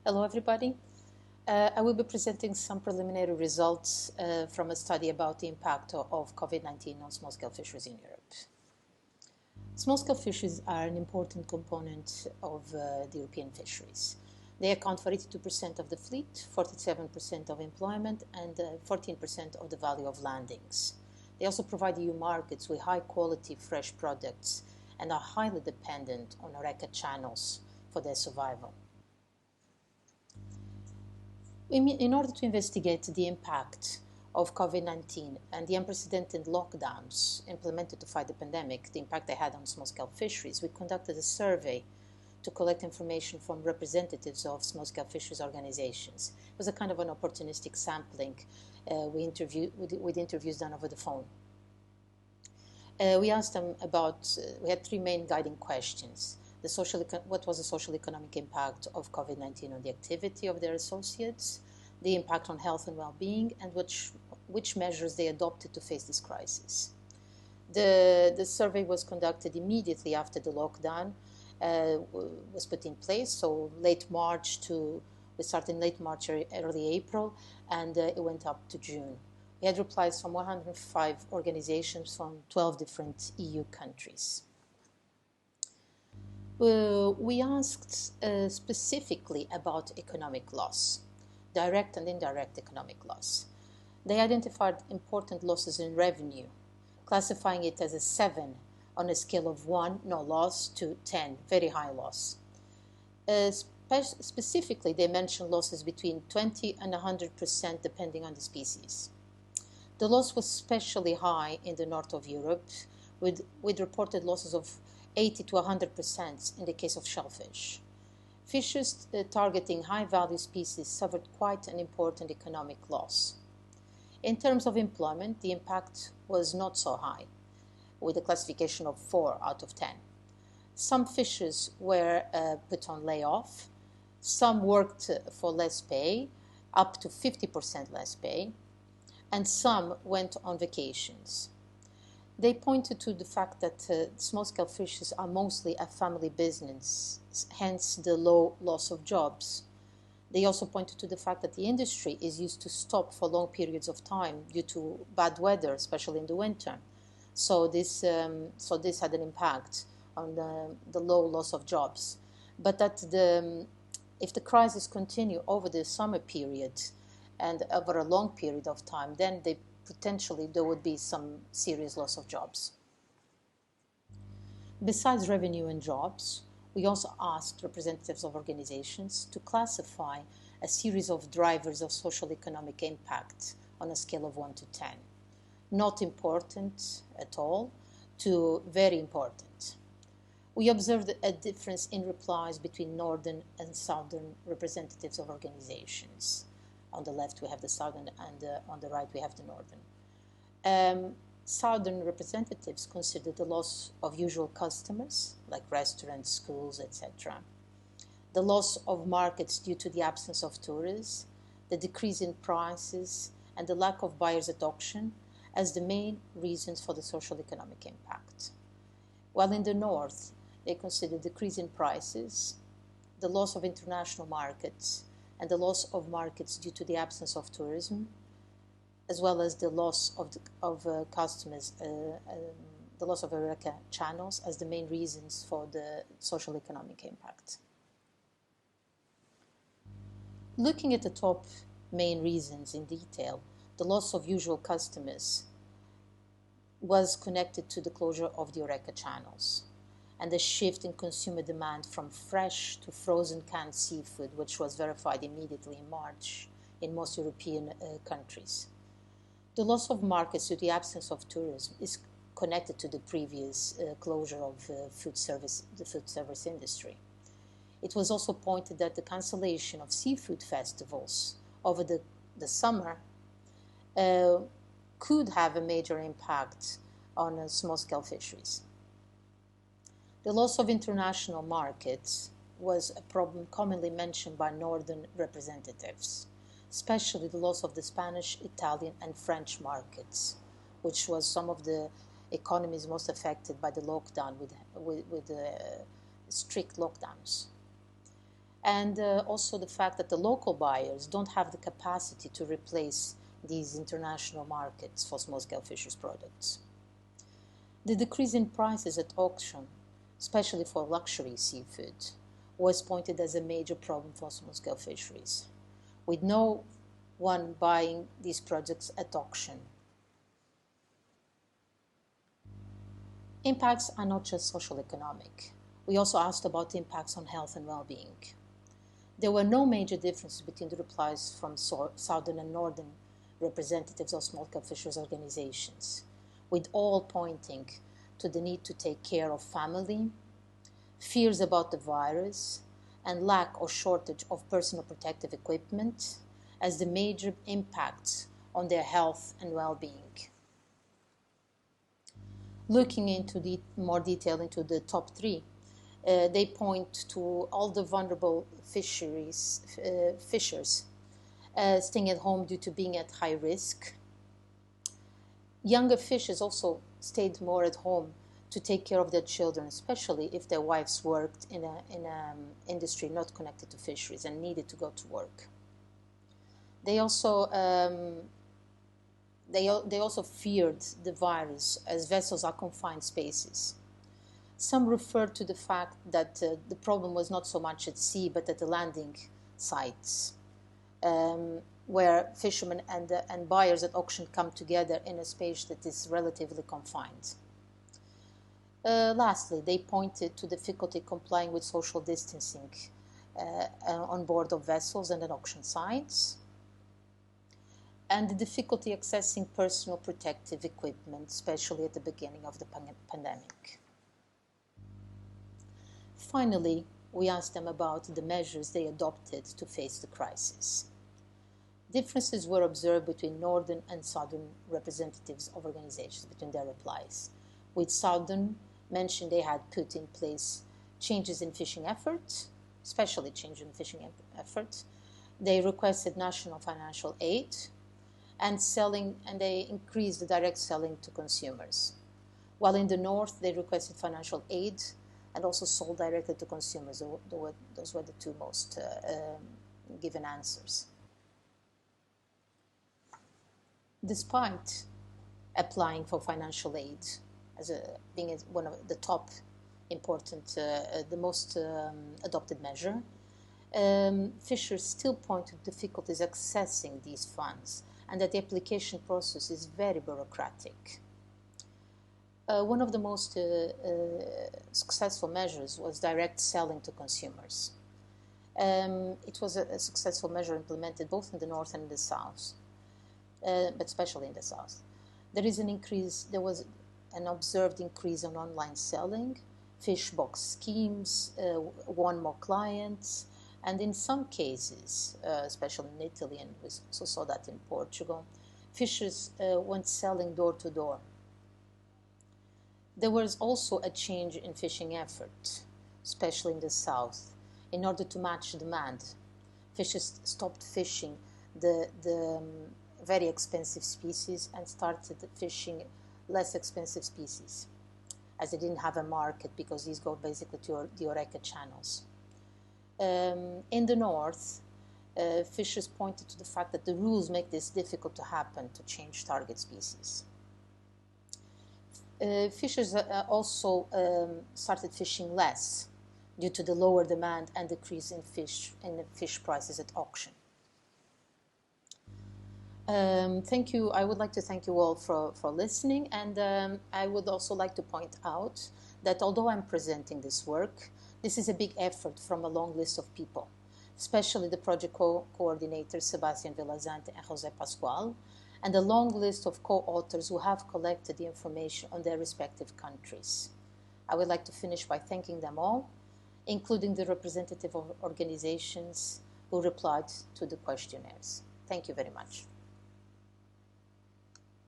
Hello, everybody. I will be presenting some preliminary results from a study about the impact of COVID-19 on small-scale fisheries in Europe. Small-scale fisheries are an important component of the European fisheries. They account for 82% of the fleet, 47% of employment, and 14% of the value of landings. They also provide EU markets with high-quality fresh products and are highly dependent on HoReCa channels for their survival. In order to investigate the impact of COVID-19 and the unprecedented lockdowns implemented to fight the pandemic, the impact they had on small-scale fisheries, we conducted a survey to collect information from representatives of small-scale fisheries organizations. It was a kind of an opportunistic sampling with interviews done over the phone. We asked them about, we had three main guiding questions. What was the social economic impact of COVID-19 on the activity of their associates, the impact on health and well-being, and which measures they adopted to face this crisis. The survey was conducted immediately after the lockdown was put in place, so we started in late March, early April, and it went up to June. We had replies from 105 organizations from 12 different EU countries. We asked specifically about economic loss, direct and indirect economic loss. They identified important losses in revenue, classifying it as a 7 on a scale of 1, no loss, to 10, very high loss. Specifically, they mentioned losses between 20 and 100% depending on the species. The loss was especially high in the north of Europe, with reported losses of 80 to 100% in the case of shellfish. Fishes targeting high-value species suffered quite an important economic loss. In terms of employment, the impact was not so high, with a classification of 4 out of 10. Some fishers were put on layoff, some worked for less pay, up to 50% less pay, and some went on vacations. They pointed to the fact that small-scale fishes are mostly a family business, hence the low loss of jobs. They also pointed to the fact that the industry is used to stop for long periods of time due to bad weather, especially in the winter. So this had an impact on the low loss of jobs. But that if the crisis continue over the summer period and over a long period of time, then potentially there would be some serious loss of jobs. Besides revenue and jobs, we also asked representatives of organizations to classify a series of drivers of social economic impact on a scale of 1 to 10. Not important at all to very important. We observed a difference in replies between northern and southern representatives of organizations. On the left we have the southern, and on the right we have the northern. Southern representatives considered the loss of usual customers, like restaurants, schools, etc., the loss of markets due to the absence of tourists, the decrease in prices, and the lack of buyers at auction as the main reasons for the social economic impact. While in the north, they considered decrease in prices, the loss of international markets, and the loss of markets due to the absence of tourism, as well as the loss of customers, the loss of HoReCa channels as the main reasons for the social economic impact. Looking at the top main reasons in detail, the loss of usual customers was connected to the closure of the HoReCa channels and the shift in consumer demand from fresh to frozen canned seafood, which was verified immediately in March in most European countries. The loss of markets due to the absence of tourism is connected to the previous closure of the food service industry. It was also pointed that the cancellation of seafood festivals over the summer could have a major impact on small-scale fisheries. The loss of international markets was a problem commonly mentioned by northern representatives, especially the loss of the Spanish, Italian, and French markets, which was some of the economies most affected by the lockdown with strict lockdowns. and also the fact that the local buyers don't have the capacity to replace these international markets for small-scale fisheries products. The decrease in prices at auction, especially for luxury seafood, was pointed as a major problem for small-scale fisheries, with no one buying these products at auction. Impacts are not just social economic. We also asked about impacts on health and well-being. There were no major differences between the replies from southern and northern representatives of small-scale fisheries organizations, with all pointing to the need to take care of family, fears about the virus, and lack or shortage of personal protective equipment as the major impacts on their health and well-being. Looking into more detail into the top three, they point to all the vulnerable fishers staying at home due to being at high risk. Younger fishers also stayed more at home to take care of their children, especially if their wives worked in an industry not connected to fisheries and needed to go to work. They also feared the virus as vessels are confined spaces. Some referred to the fact that the problem was not so much at sea but at the landing sites, where fishermen and buyers at auction come together in a space that is relatively confined. Lastly, they pointed to difficulty complying with social distancing on board of vessels and at auction sites, and the difficulty accessing personal protective equipment, especially at the beginning of the pandemic. Finally, we asked them about the measures they adopted to face the crisis. Differences were observed between northern and southern representatives of organizations between their replies, with southern mentioned they had put in place changes in fishing efforts, especially change in fishing efforts. They requested national financial aid and they increased the direct selling to consumers. While in the north, they requested financial aid and also sold directly to consumers. Those were the two most given answers. Despite applying for financial aid as being one of the top important, the most adopted measure, fishers still point to difficulties accessing these funds and that the application process is very bureaucratic. One of the most successful measures was direct selling to consumers. It was a successful measure implemented both in the north and in the south, but especially in the south. There was an observed increase on online selling, fish box schemes, won more clients, and in some cases, especially in Italy, and we also saw that in Portugal, fishers went selling door to door. There was also a change in fishing effort, especially in the south, in order to match demand. Fishers stopped fishing the very expensive species and started fishing less expensive species, as they didn't have a market because these go basically to the Oreca channels. In the north, fishers pointed to the fact that the rules make this difficult to happen, to change target species. Fishers also started fishing less due to the lower demand and decrease in fish prices at auction. Thank you. I would like to thank you all for listening, and I would also like to point out that although I'm presenting this work, this is a big effort from a long list of people, especially the project coordinators Sebastian Villazante and José Pascual, and a long list of co-authors who have collected the information on their respective countries. I would like to finish by thanking them all, including the representative of organizations who replied to the questionnaires. Thank you very much.